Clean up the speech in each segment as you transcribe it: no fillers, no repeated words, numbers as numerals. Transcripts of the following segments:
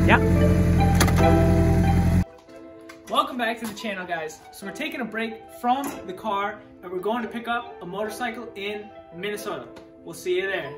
Yeah. Welcome back to the channel, guys. So we're taking a break from the car and we're going to pick up a motorcycle in Minnesota. We'll see you there.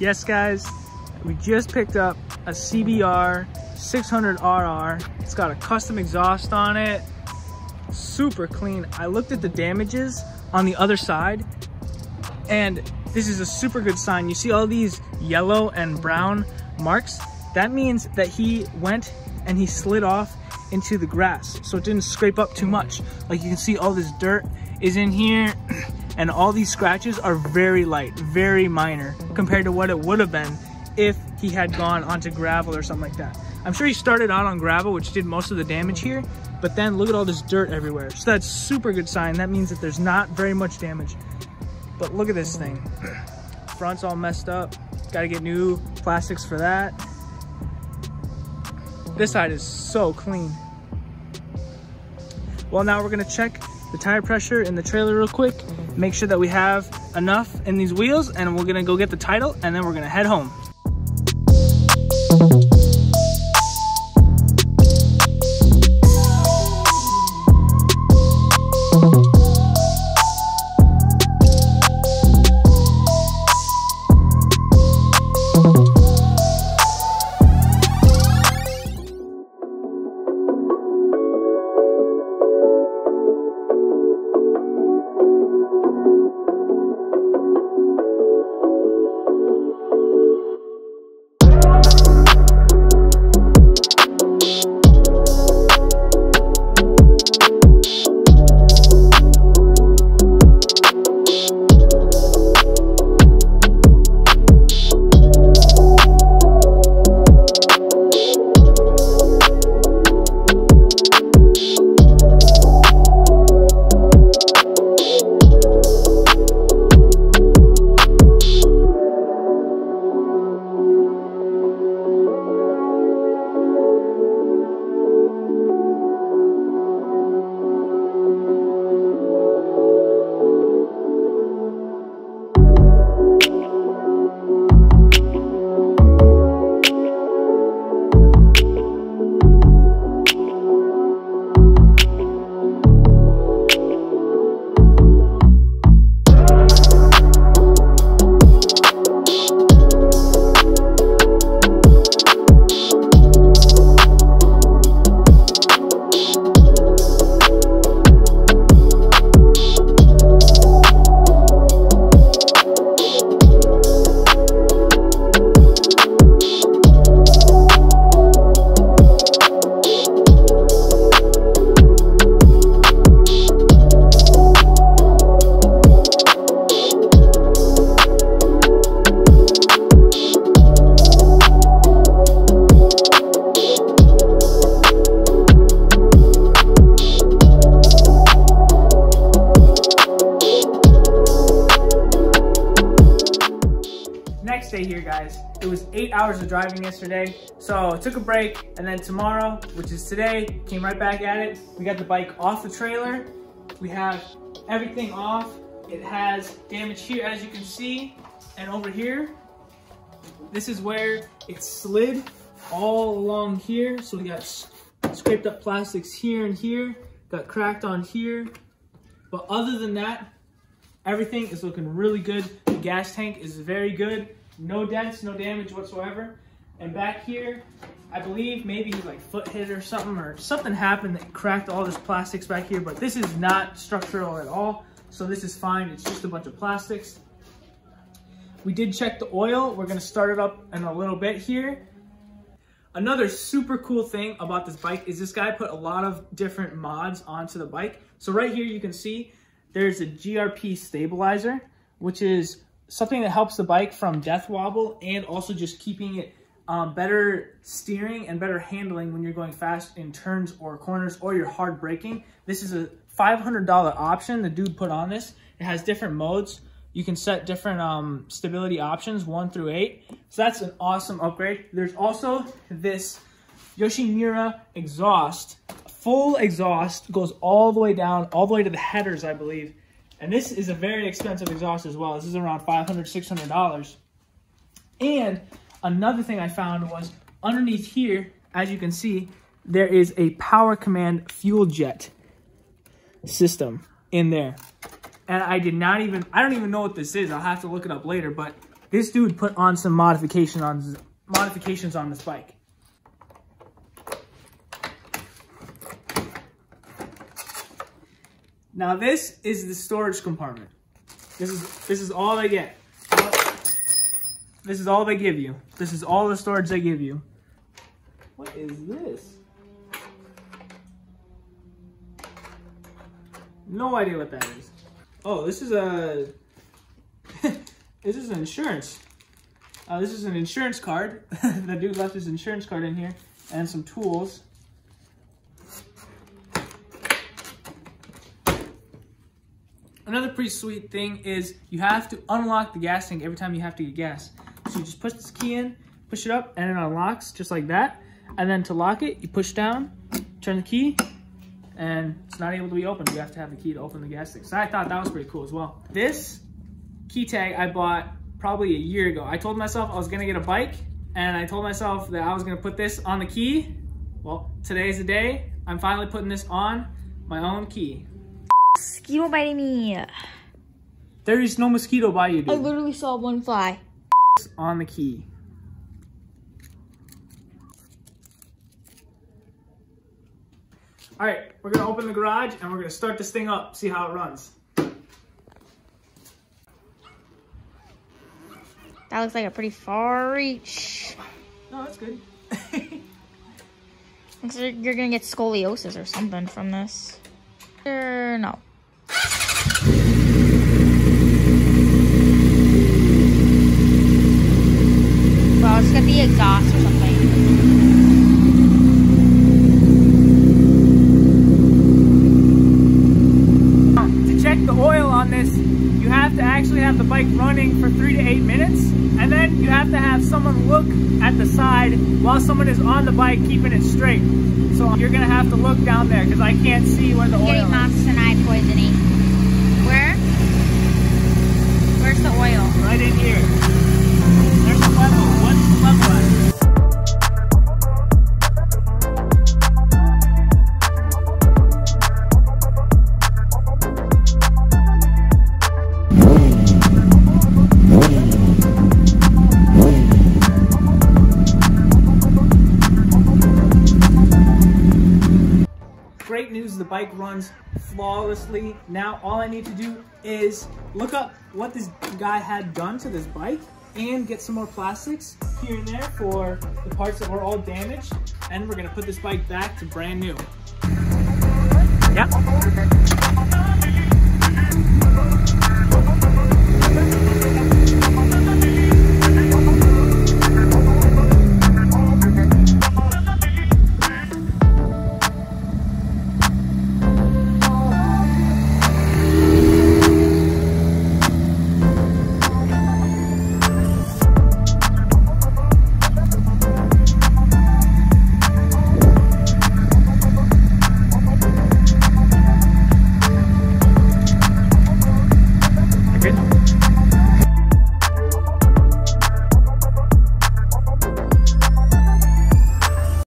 Yes, guys, we just picked up a CBR 600RR. It's got a custom exhaust on it, super clean. I looked at the damages on the other side, and this is a super good sign. You see all these yellow and brown marks? That means that he went and he slid off into the grass, so it didn't scrape up too much. Like, you can see all this dirt is in here, and all these scratches are very light, very minor compared to what it would have been if he had gone onto gravel or something like that. I'm sure he started out on gravel, which did most of the damage here, but then look at all this dirt everywhere. So that's super good sign. That means that there's not very much damage. But look at this thing. Front's all messed up. Got to get new plastics for that. This side is so clean. Well, now we're gonna check the tire pressure in the trailer real quick, make sure that we have enough in these wheels, and we're gonna go get the title, and then we're gonna head home. next day here, guys. It was 8 hours of driving yesterday, so took a break, and then tomorrow, which is today, came right back at it. We got the bike off the trailer. We have everything off. It has damage here, as you can see, and over here. This is where it slid all along here. So we got scraped up plastics here and here, got cracked on here. But other than that, everything is looking really good. The gas tank is very good. No dents, no damage whatsoever. And back here, I believe maybe he like foot hit or something happened that cracked all this plastics back here, but this is not structural at all. So this is fine, it's just a bunch of plastics. We did check the oil. We're gonna start it up in a little bit here. Another super cool thing about this bike is this guy put a lot of different mods onto the bike. So right here you can see there's a GRP stabilizer, which is something that helps the bike from death wobble and also just keeping it better steering and better handling when you're going fast in turns or corners or you're hard braking. This is a $500 option the dude put on this. It has different modes. You can set different stability options, 1 through 8. So that's an awesome upgrade. There's also this Yoshimura exhaust. Full exhaust, goes all the way down, all the way to the headers, I believe. And this is a very expensive exhaust as well. This is around $500, $600. And another thing I found was underneath here, as you can see, there is a power command fuel jet system in there. And I don't even know what this is. I'll have to look it up later, but this dude put on some modifications on this bike. Now this is the storage compartment. This is all they get. This is all they give you. This is all the storage they give you. What is this? No idea what that is. Oh, this is this is insurance. This is an insurance card. The dude left his insurance card in here and some tools. Another pretty sweet thing is you have to unlock the gas tank every time you have to get gas. So you just push this key in, push it up, and it unlocks just like that. And then to lock it, you push down, turn the key, and it's not able to be opened. You have to have the key to open the gas tank. So I thought that was pretty cool as well. This key tag I bought probably a year ago. I told myself I was gonna get a bike, and I told myself that I was gonna put this on the key. Well, today's the day. I'm finally putting this on my own key. Mosquito biting me. There is no mosquito by you, dude. I literally saw one fly. On the key. All right, we're gonna open the garage and we're gonna start this thing up, see how it runs. That looks like a pretty far reach. No, that's good. Looks like you're gonna get scoliosis or something from this. No. Well, it's gonna be exhaust or something. To check the oil on this, you have to actually have the bike running for 3 to 8 minutes, and then you have to have someone look at the side while someone is on the bike keeping it straight. So you're gonna have to look down there because I can't see where the oil is. Getting monster and eye poisoning. Where? Where's the oil? Right in here. There's the level. What's the level at? Great news, the bike runs flawlessly. Now all I need to do is look up what this guy had done to this bike and get some more plastics here and there for the parts that were all damaged, and we're gonna put this bike back to brand new. Yeah.